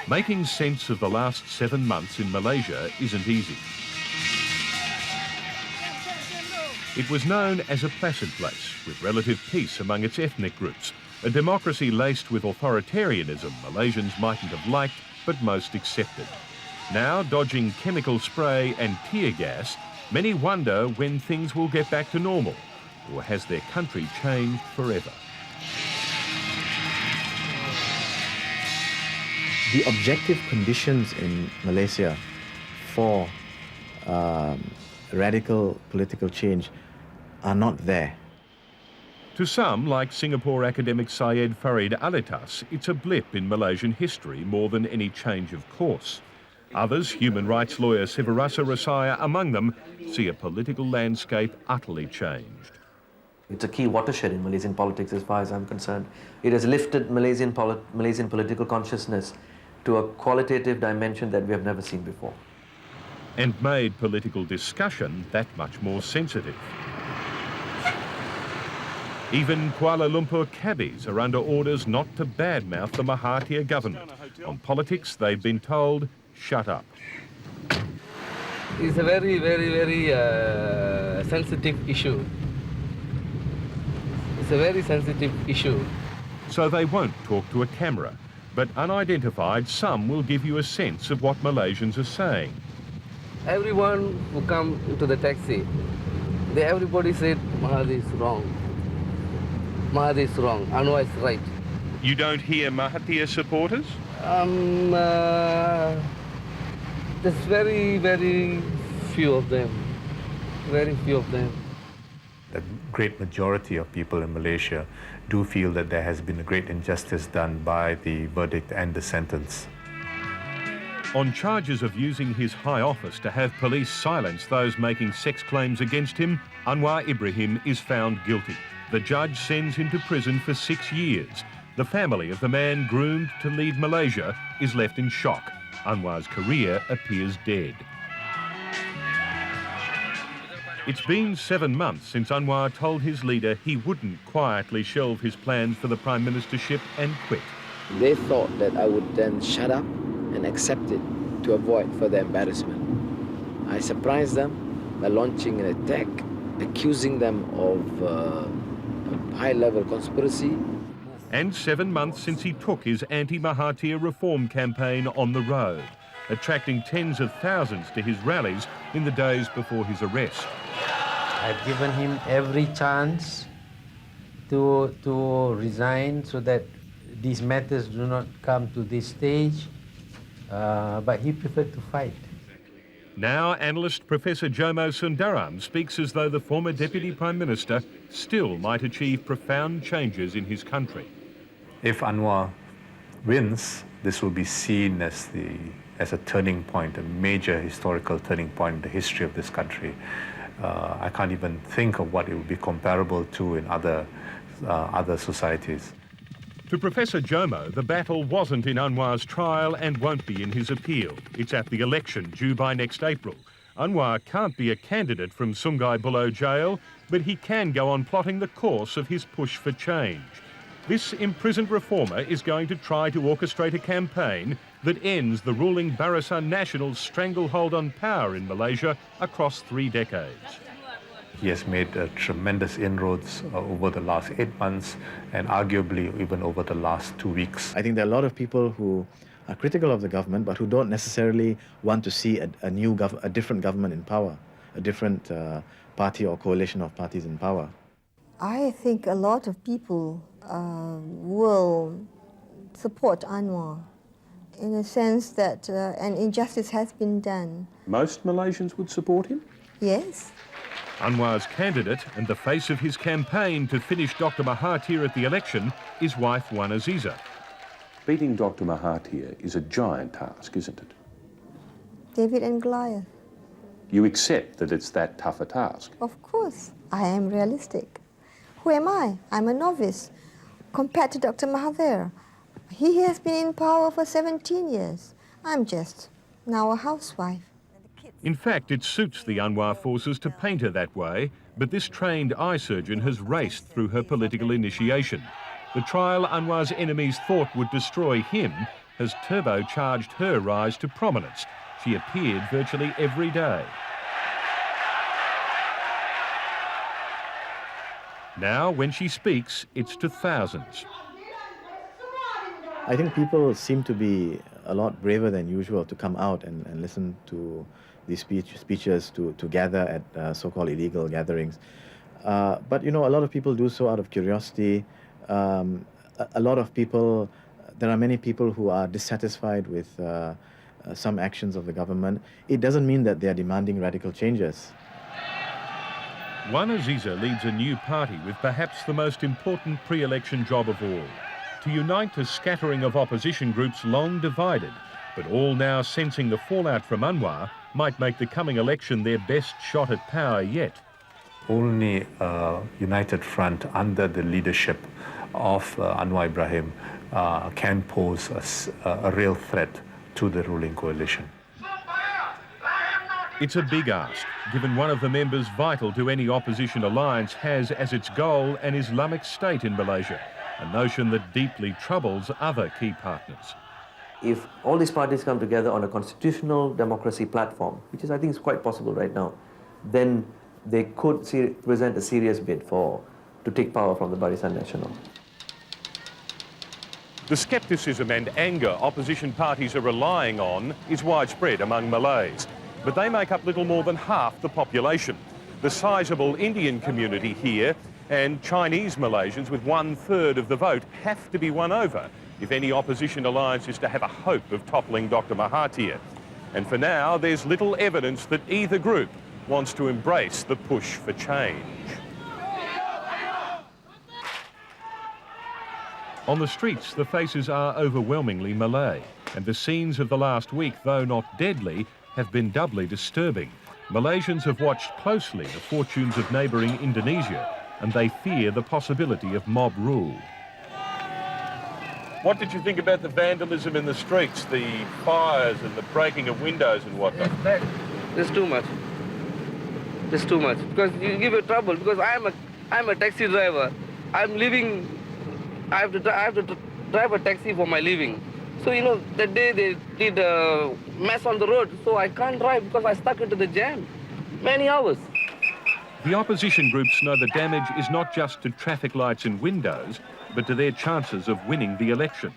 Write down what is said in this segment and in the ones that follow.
Making sense of the last 7 months in Malaysia isn't easy. It was known as a placid place, with relative peace among its ethnic groups, a democracy laced with authoritarianism Malaysians mightn't have liked, but most accepted. Now, dodging chemical spray and tear gas, many wonder when things will get back to normal, or has their country changed forever? The objective conditions in Malaysia for radical political change are not there. To some, like Singapore academic Syed Farid Alitas, it's a blip in Malaysian history more than any change of course. Others, human rights lawyer Sivarasa Rasaya among them, see a political landscape utterly changed. It's a key watershed in Malaysian politics as far as I'm concerned. It has lifted Malaysian political consciousness to a qualitative dimension that we have never seen before. And made political discussion that much more sensitive. Even Kuala Lumpur cabbies are under orders not to badmouth the Mahathir government. On politics, they've been told, shut up. It's a very, very, very sensitive issue. It's a very sensitive issue. So they won't talk to a camera, but unidentified, some will give you a sense of what Malaysians are saying. Everyone who come into the taxi, everybody said, Mahathir is wrong. Mahathir is wrong, Anwar is right. You don't hear Mahathir supporters? There's very, very few of them. Very few of them. The great majority of people in Malaysia do feel that there has been a great injustice done by the verdict and the sentence. On charges of using his high office to have police silence those making sex claims against him, Anwar Ibrahim is found guilty. The judge sends him to prison for 6 years. The family of the man groomed to lead Malaysia is left in shock. Anwar's career appears dead. It's been 7 months since Anwar told his leader he wouldn't quietly shelve his plans for the prime ministership and quit. They thought that I would then shut up and accept it to avoid further embarrassment. I surprised them by launching an attack, accusing them of a high-level conspiracy. And 7 months since he took his anti-Mahathir reform campaign on the road, attracting tens of thousands to his rallies in the days before his arrest. I've given him every chance to resign so that these matters do not come to this stage, but he preferred to fight. Now, analyst Professor Jomo Sundaram speaks as though the former Deputy Prime Minister still might achieve profound changes in his country. If Anwar wins, this will be seen as a turning point, a major historical turning point in the history of this country. I can't even think of what it would be comparable to in other societies. To Professor Jomo, the battle wasn't in Anwar's trial and won't be in his appeal. It's at the election due by next April. Anwar can't be a candidate from Sungai Buloh jail, but he can go on plotting the course of his push for change. This imprisoned reformer is going to try to orchestrate a campaign that ends the ruling Barisan Nasional's stranglehold on power in Malaysia across 3 decades. He has made tremendous inroads over the last 8 months and arguably even over the last 2 weeks. I think there are a lot of people who are critical of the government but who don't necessarily want to see a different government in power, a different party or coalition of parties in power. I think a lot of people will support Anwar in a sense that an injustice has been done. Most Malaysians would support him? Yes. Anwar's candidate and the face of his campaign to finish Dr. Mahathir at the election is wife Wan Azizah. Beating Dr. Mahathir is a giant task, isn't it? David and Goliath. You accept that it's that tough a task? Of course. I am realistic. Who am I? I'm a novice compared to Dr. Mahathir. He has been in power for 17 years. I'm just now a housewife. In fact, it suits the Anwar forces to paint her that way, but this trained eye surgeon has raced through her political initiation. The trial Anwar's enemies thought would destroy him has turbocharged her rise to prominence. She appeared virtually every day. Now, when she speaks, it's to thousands. I think people seem to be a lot braver than usual to come out and listen to these speeches, to gather at so-called illegal gatherings. But, you know, a lot of people do so out of curiosity. A lot of people, there are many people who are dissatisfied with some actions of the government. It doesn't mean that they are demanding radical changes. One Azizah leads a new party with perhaps the most important pre-election job of all, to unite a scattering of opposition groups long divided, but all now sensing the fallout from Anwar might make the coming election their best shot at power yet. Only a united front under the leadership of Anwar Ibrahim can pose a real threat to the ruling coalition. It's a big ask, given one of the members vital to any opposition alliance has as its goal an Islamic state in Malaysia, a notion that deeply troubles other key partners. If all these parties come together on a constitutional democracy platform, which is, I think, is quite possible right now, then they could present a serious bid to take power from the Barisan Nasional. The scepticism and anger opposition parties are relying on is widespread among Malays, but they make up little more than half the population. The sizable Indian community here and Chinese Malaysians with 1/3 of the vote have to be won over if any opposition alliance is to have a hope of toppling Dr. Mahathir. And for now, there's little evidence that either group wants to embrace the push for change. On the streets, the faces are overwhelmingly Malay, and the scenes of the last week, though not deadly, have been doubly disturbing. Malaysians have watched closely the fortunes of neighbouring Indonesia, and they fear the possibility of mob rule. What did you think about the vandalism in the streets, the fires and the breaking of windows and whatnot? It's too much. It's too much, because you give it trouble, because I'm a taxi driver. I'm living, I have to drive a taxi for my living. So, you know, that day they did a mess on the road, so I can't drive because I stuck into the jam. Many hours. The opposition groups know the damage is not just to traffic lights and windows, but to their chances of winning the election.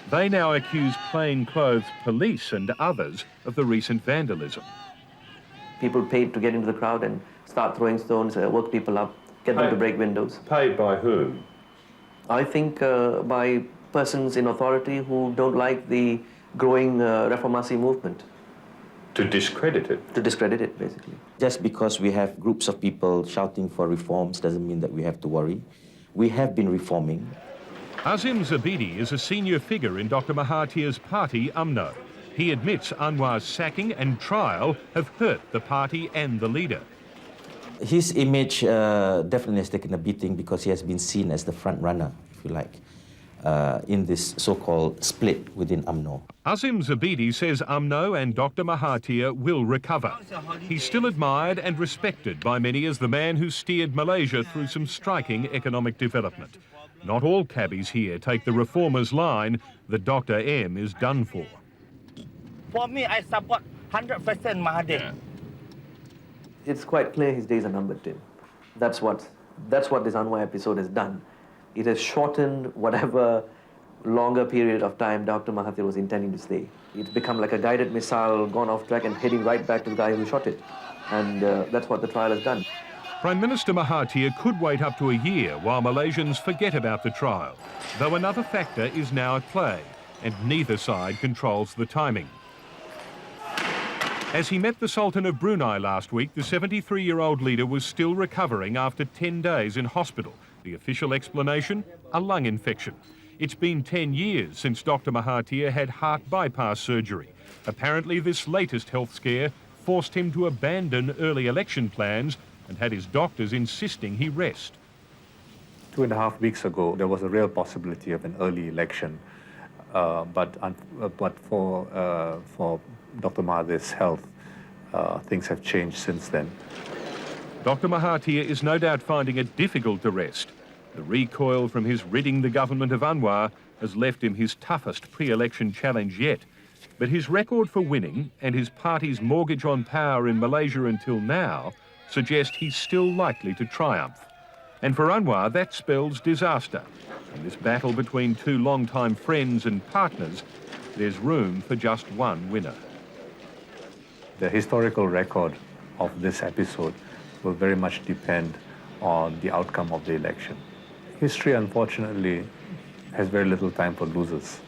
They now accuse plainclothes police and others of the recent vandalism. People paid to get into the crowd and start throwing stones, work people up, get them to break windows. Paid by whom? I think by persons in authority who don't like the growing Reformasi movement. To discredit it? To discredit it, basically. Just because we have groups of people shouting for reforms doesn't mean that we have to worry. We have been reforming. Azim Zabidi is a senior figure in Dr. Mahathir's party, UMNO. He admits Anwar's sacking and trial have hurt the party and the leader. His image definitely has taken a beating because he has been seen as the front runner, if you like, in this so-called split within UMNO. Azim Zabidi says UMNO and Dr. Mahathir will recover. He's still admired and respected by many as the man who steered Malaysia through some striking economic development. Not all cabbies here take the reformers' line that Dr. M is done for. For me, I support 100% Mahathir. It's quite clear his days are numbered, Tim. That's what this Anwar episode has done. It has shortened whatever longer period of time Dr. Mahathir was intending to stay. It's become like a guided missile gone off track and heading right back to the guy who shot it. And that's what the trial has done. Prime Minister Mahathir could wait up to a year while Malaysians forget about the trial, though another factor is now at play, and neither side controls the timing. As he met the Sultan of Brunei last week, the 73-year-old leader was still recovering after 10 days in hospital. The official explanation? A lung infection. It's been 10 years since Dr. Mahathir had heart bypass surgery. Apparently, this latest health scare forced him to abandon early election plans and had his doctors insisting he rest. 2.5 weeks ago, there was a real possibility of an early election, but for Dr. Mahathir's health, things have changed since then. Dr. Mahathir is no doubt finding it difficult to rest. The recoil from his ridding the government of Anwar has left him his toughest pre-election challenge yet. But his record for winning and his party's mortgage on power in Malaysia until now suggest he's still likely to triumph. And for Anwar, that spells disaster. In this battle between two long-time friends and partners, there's room for just one winner. The historical record of this episode will very much depend on the outcome of the election. History, unfortunately, has very little time for losers.